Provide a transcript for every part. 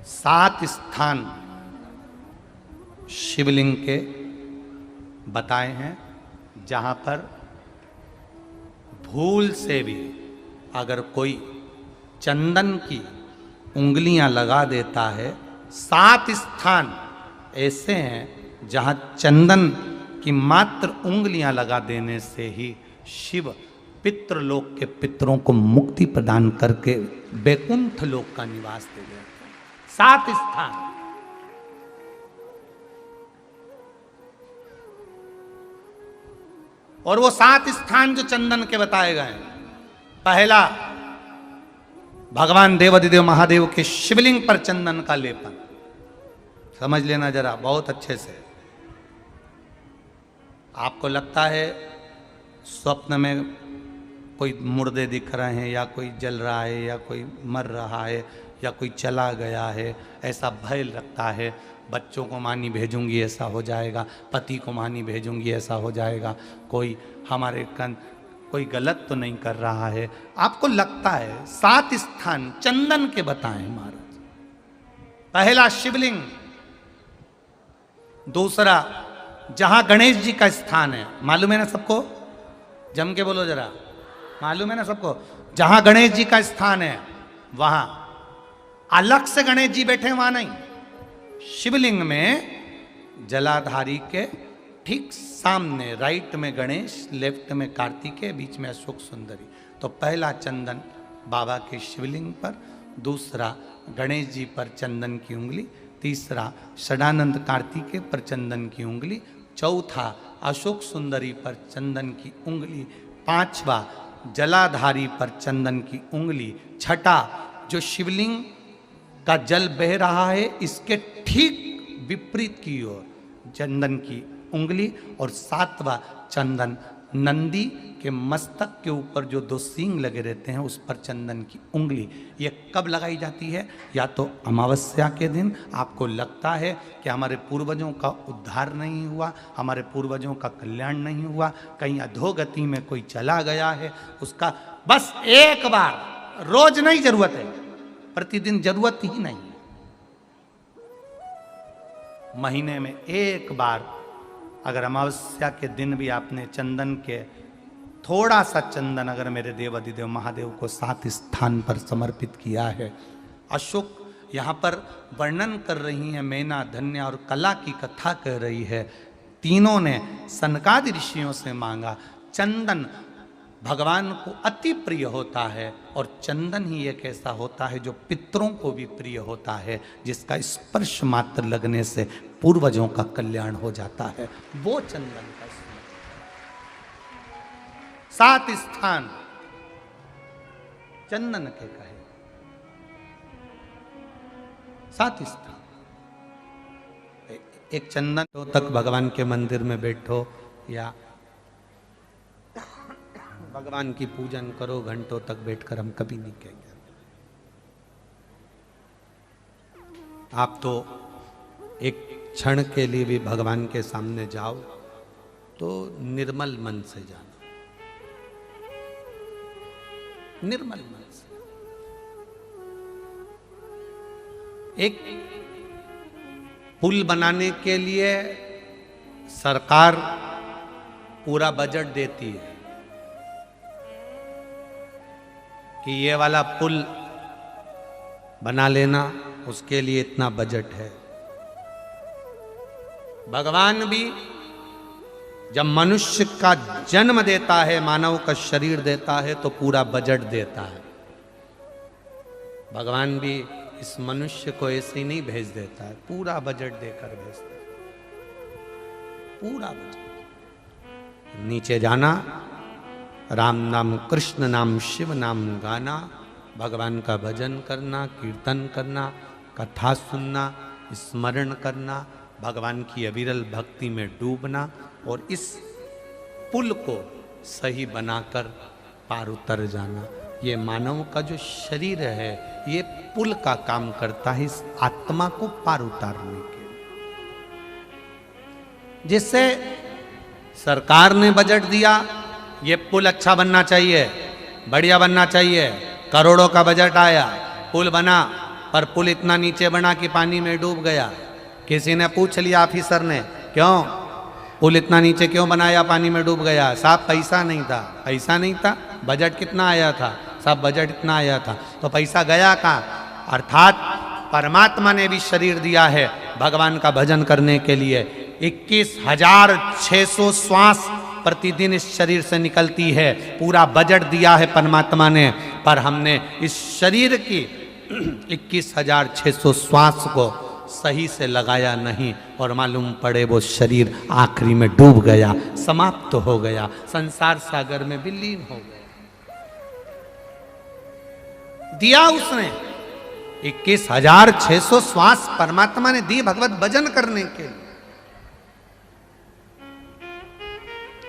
7 स्थान शिवलिंग के बताए हैं जहां पर भूल से भी अगर कोई चंदन की उंगलियां लगा देता है। 7 स्थान ऐसे हैं जहां चंदन की मात्र उंगलियां लगा देने से ही शिव पितृलोक के पितरों को मुक्ति प्रदान करके वैकुंठ लोक का निवास दे देते हैं। 7 स्थान। और वो 7 स्थान जो चंदन के बताए गए हैं, पहला भगवान देवाधिदेव महादेव के शिवलिंग पर चंदन का लेपन। समझ लेना जरा बहुत अच्छे से। आपको लगता है स्वप्न में कोई मुर्दे दिख रहे हैं या कोई जल रहा है या कोई मर रहा है या कोई चला गया है, ऐसा भय लगता है। बच्चों को मानी भेजूंगी ऐसा हो जाएगा, पति को मानी भेजूंगी ऐसा हो जाएगा, कोई हमारे कोई गलत तो नहीं कर रहा है, आपको लगता है। 7 स्थान चंदन के बताएं महाराज। पहला शिवलिंग, दूसरा जहां गणेश जी का स्थान है, मालूम है ना सबको? जम के बोलो जरा, मालूम है ना सबको? जहां गणेश जी का स्थान है वहां अलग से गणेश जी बैठे, वहां नहीं। शिवलिंग में जलाधारी के ठीक सामने राइट में गणेश, लेफ्ट में कार्तिकेय, बीच में अशोक सुंदरी। तो पहला चंदन बाबा के शिवलिंग पर, दूसरा गणेश जी पर चंदन की उंगली, तीसरा षडानंद कार्तिकेय पर चंदन की उंगली, चौथा अशोक सुंदरी पर चंदन की उंगली, पांचवा जलाधारी पर चंदन की उंगली, छठा जो शिवलिंग का जल बह रहा है इसके ठीक विपरीत की ओर चंदन की उंगली, और सातवां चंदन नंदी के मस्तक के ऊपर जो 2 सींग लगे रहते हैं उस पर चंदन की उंगली। ये कब लगाई जाती है? या तो अमावस्या के दिन। आपको लगता है कि हमारे पूर्वजों का उद्धार नहीं हुआ, हमारे पूर्वजों का कल्याण नहीं हुआ, कहीं अधोगति में कोई चला गया है, उसका बस एक बार, रोज नहीं जरूरत है, प्रतिदिन जरूरत ही नहीं, महीने में एक बार अगर अमावस्या के दिन भी आपने चंदन के थोड़ा सा चंदन अगर मेरे देवाधिदेव महादेव को 7 स्थान पर समर्पित किया है। अशोक यहाँ पर वर्णन कर रही हैं, मैना, धन्या और कला की कथा कह रही है। तीनों ने सनकादि ऋषियों से मांगा। चंदन भगवान को अति प्रिय होता है और चंदन ही एक ऐसा होता है जो पितरों को भी प्रिय होता है, जिसका स्पर्श मात्र लगने से पूर्वजों का कल्याण हो जाता है। वो चंदन का 7 स्थान चंदन के कहे। 7 स्थान। एक चंदन तक भगवान के मंदिर में बैठो या भगवान की पूजन करो, घंटों तक बैठकर हम कभी नहीं कहेंगे। आप तो एक क्षण के लिए भी भगवान के सामने जाओ तो निर्मल मन से जाना, निर्मल मन से। एक पुल बनाने के लिए सरकार पूरा बजट देती है कि ये वाला पुल बना लेना, उसके लिए इतना बजट है। भगवान भी जब मनुष्य का जन्म देता है, मानव का शरीर देता है, तो पूरा बजट देता है। भगवान भी इस मनुष्य को ऐसे ही नहीं भेज देता है, पूरा बजट देकर भेजता है, पूरा बजट। नीचे जाना, राम नाम, कृष्ण नाम, शिव नाम गाना, भगवान का भजन करना, कीर्तन करना, कथा सुनना, स्मरण करना, भगवान की अविरल भक्ति में डूबना और इस पुल को सही बनाकर पार उतर जाना। ये मानव का जो शरीर है ये पुल का काम करता है इस आत्मा को पार उतारने के, जिससे सरकार ने बजट दिया, ये पुल अच्छा बनना चाहिए, बढ़िया बनना चाहिए, करोड़ों का बजट आया, पुल बना, पर पुल इतना नीचे बना कि पानी में डूब गया। किसी ने पूछ लिया ऑफिसर ने, क्यों पुल इतना नीचे क्यों बनाया, पानी में डूब गया? साहब पैसा नहीं था। पैसा नहीं था? बजट कितना आया था? साहब बजट इतना आया था। तो पैसा गया कहाँ? अर्थात परमात्मा ने भी शरीर दिया है भगवान का भजन करने के लिए। 21,600 श्वास प्रतिदिन इस शरीर से निकलती है। पूरा बजट दिया है परमात्मा ने, पर हमने इस शरीर की 21,600 श्वास को सही से लगाया नहीं और मालूम पड़े वो शरीर आखिरी में डूब गया, समाप्त हो गया, संसार सागर में विलीन हो गया। दिया उसने 21,600 श्वास परमात्मा ने दी भगवत भजन करने के लिए।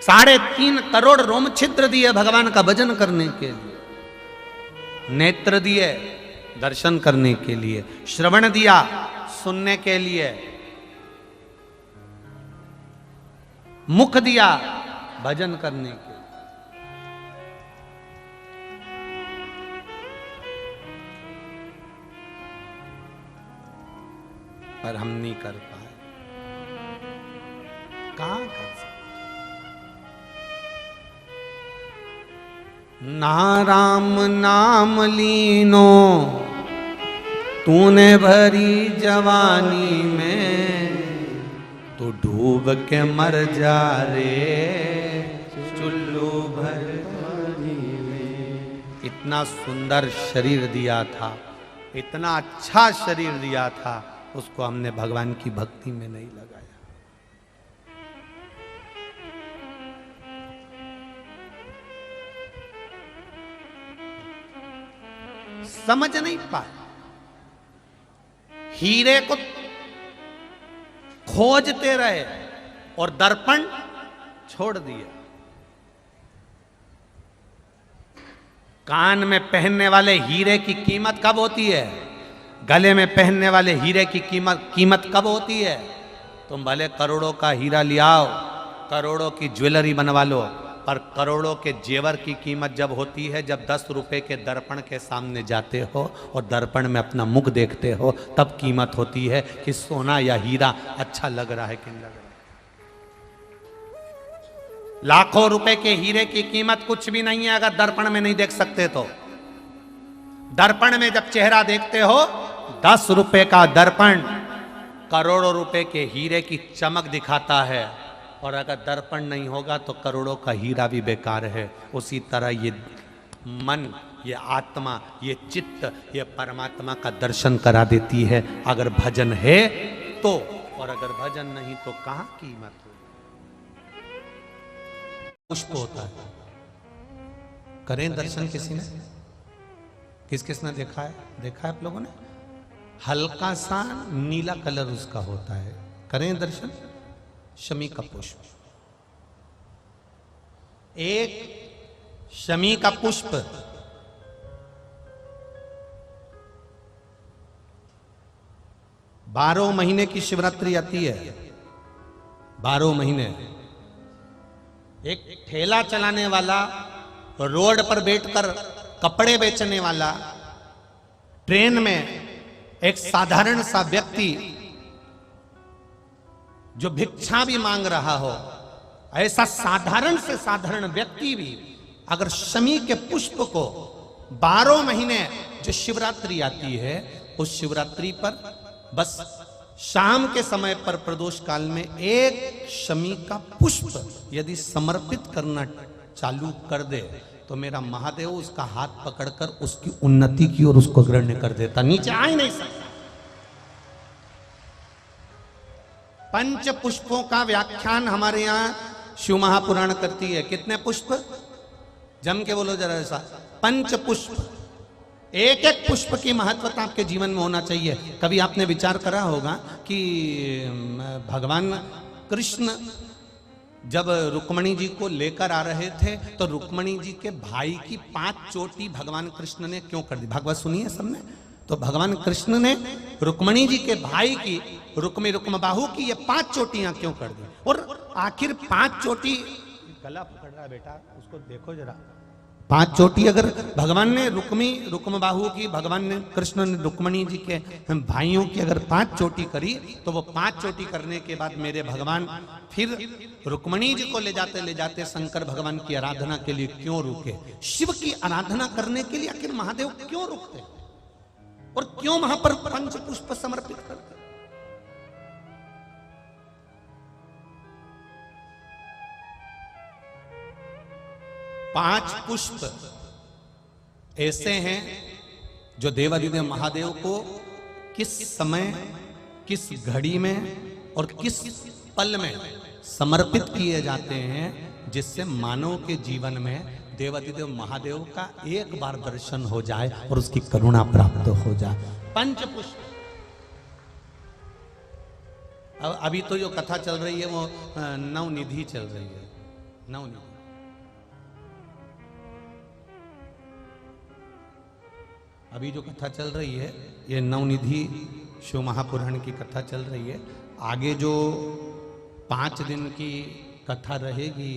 3.5 करोड़ रोम छिद्र दिए भगवान का भजन करने के लिए। नेत्र दिए दर्शन करने के लिए, श्रवण दिया सुनने के लिए, मुख दिया भजन करने के लिए। पर हम नहीं कर पाए। कहां कर सकते? ना राम नाम लीनो तूने भरी जवानी में, तो डूब के मर जा रे चुल्लू भर पानी में। इतना सुंदर शरीर दिया था, इतना अच्छा शरीर दिया था, उसको हमने भगवान की भक्ति में नहीं लगाया। समझ नहीं पाए। हीरे को खोजते रहे और दर्पण छोड़ दिया। कान में पहनने वाले हीरे की कीमत कब होती है? गले में पहनने वाले हीरे की कीमत कब होती है? तुम भले करोड़ों का हीरा लियाओ, करोड़ों की ज्वेलरी बनवा लो, पर करोड़ों के जेवर की कीमत जब होती है जब 10 रुपए के दर्पण के सामने जाते हो और दर्पण में अपना मुख देखते हो, तब कीमत होती है कि सोना या हीरा अच्छा लग रहा है कि नहीं लग रहा है। लाखों रुपए के हीरे की कीमत कुछ भी नहीं है अगर दर्पण में नहीं देख सकते तो। दर्पण में जब चेहरा देखते हो, 10 रुपए का दर्पण करोड़ों रुपए के हीरे की चमक दिखाता है, और अगर दर्पण नहीं होगा तो करोड़ों का हीरा भी बेकार है। उसी तरह ये मन, ये आत्मा, ये चित्त, ये परमात्मा का दर्शन करा देती है अगर भजन है तो, और अगर भजन नहीं तो कहां कीमत हो। पुष्प होता है, करें दर्शन किसी ने? किस किसने देखा है? देखा है आप लोगों ने? हल्का सा नीला कलर उसका होता है, करें दर्शन। शमी का पुष्प, एक शमी का पुष्प 12 महीने की शिवरात्रि आती है। 12 महीने एक ठेला चलाने वाला, रोड पर बैठकर कपड़े बेचने वाला, ट्रेन में एक साधारण सा व्यक्ति जो भिक्षा भी मांग रहा हो, ऐसा साधारण से साधारण व्यक्ति भी अगर शमी के पुष्प को 12 महीने जो शिवरात्रि आती है, उस शिवरात्रि पर बस शाम के समय पर प्रदोष काल में एक शमी का पुष्प यदि समर्पित करना चालू कर दे तो मेरा महादेव उसका हाथ पकड़कर उसकी उन्नति की ओर उसको ग्रहण कर देता, नीचे आ ही नहीं सकता। पंच पुष्पों का व्याख्यान हमारे यहाँ शिव महापुराण करती है। कितने पुष्प? जम के बोलो जरा ऐसा। पंच पुष्प। एक एक पुष्प की महत्वता आपके जीवन में होना चाहिए। कभी आपने विचार करा होगा कि भगवान कृष्ण जब रुक्मणी जी को लेकर आ रहे थे तो रुक्मणी जी के भाई की 5 चोटी भगवान कृष्ण ने क्यों कर दी? भागवत सुनिए सबने। तो भगवान कृष्ण ने रुक्मणी जी के भाई की, रुक्म बाहु की ये 5 चोटियां क्यों कर दी? और आखिर 5 चोटी, गला पकड़ रहा बेटा, उसको देखो जरा, 5 चोटी अगर भगवान ने रुक्मबाहु की, भगवान ने कृष्ण ने रुक्मणी जी के भाइयों की अगर 5 चोटी करी, तो वो 5 चोटी करने के बाद मेरे भगवान फिर रुक्मणी जी को ले जाते शंकर भगवान की आराधना के लिए क्यों रुके? शिव की आराधना करने के लिए आखिर महादेव क्यों रुकते और क्यों वहां पर पंच पुष्प समर्पित करते? पांच पुष्प ऐसे हैं जो देवादिदेव महादेव को किस समय, किस घड़ी में और किस पल में समर्पित किए जाते हैं, जिससे मानव के जीवन में देवादिदेव महादेव का एक बार दर्शन हो जाए और उसकी करुणा प्राप्त हो जाए। पंच पुष्प। अब अभी तो जो कथा चल रही है वो नवनिधि चल रही है। नवनिधि अभी जो कथा चल रही है ये नवनिधि शिव महापुराण की कथा चल रही है। आगे जो 5 दिन की कथा रहेगी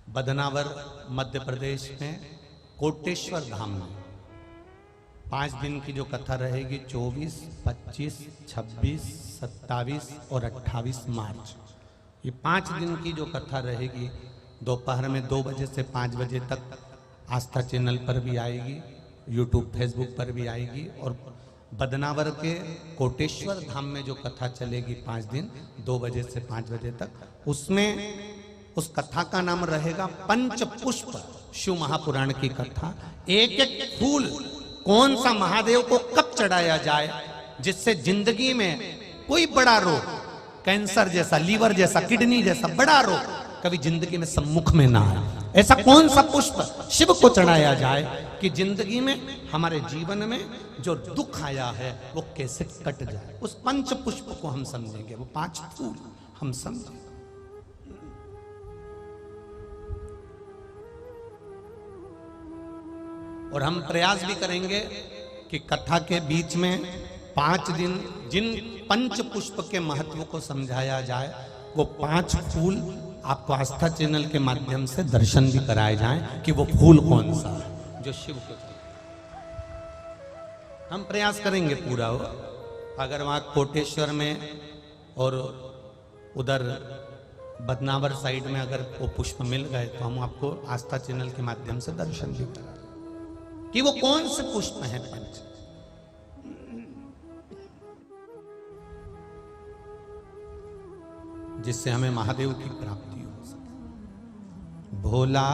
बदनावर मध्य प्रदेश में कोटेश्वर धाम में, 5 दिन की जो कथा रहेगी 24, 25, 26, 27 और 28 मार्च, ये 5 दिन की जो कथा रहेगी दोपहर में 2 बजे से 5 बजे तक आस्था चैनल पर भी आएगी, यूट्यूब फेसबुक पर भी आएगी। और बदनावर के कोटेश्वर धाम में जो कथा चलेगी 5 दिन 2 बजे से 5 बजे तक, उसमें उस कथा का नाम रहेगा पंच पुष्प। शिव महापुराण की कथा, एक एक फूल कौन सा महादेव को कब चढ़ाया जाए जिससे जिंदगी में कोई बड़ा रोग, कैंसर जैसा, लीवर जैसा, किडनी जैसा बड़ा रोग कभी जिंदगी में सम्मुख में ना आए, ऐसा कौन सा पुष्प शिव को चढ़ाया जाए कि जिंदगी में, हमारे जीवन में जो दुख आया है वो कैसे कट जाए। उस पंच पुष्प को हम समझेंगे, वो 5 फूल हम समझेंगे। और हम प्रयास भी करेंगे कि कथा के बीच में 5 दिन जिन पंच पुष्प के महत्व को समझाया जाए, वो 5 फूल आपको आस्था चैनल के माध्यम से दर्शन भी कराए जाएं कि वो फूल कौन सा है जो शिव को चाहिए। हम प्रयास करेंगे पूरा हो। अगर वहाँ कोटेश्वर में और उधर बदनावर साइड में अगर वो पुष्प मिल गए तो हम आपको आस्था चैनल के माध्यम से दर्शन भी कराएं कि वो कौन से पुष्प हैं पंच, जिससे हमें महादेव की प्राप्ति हो सके। भोला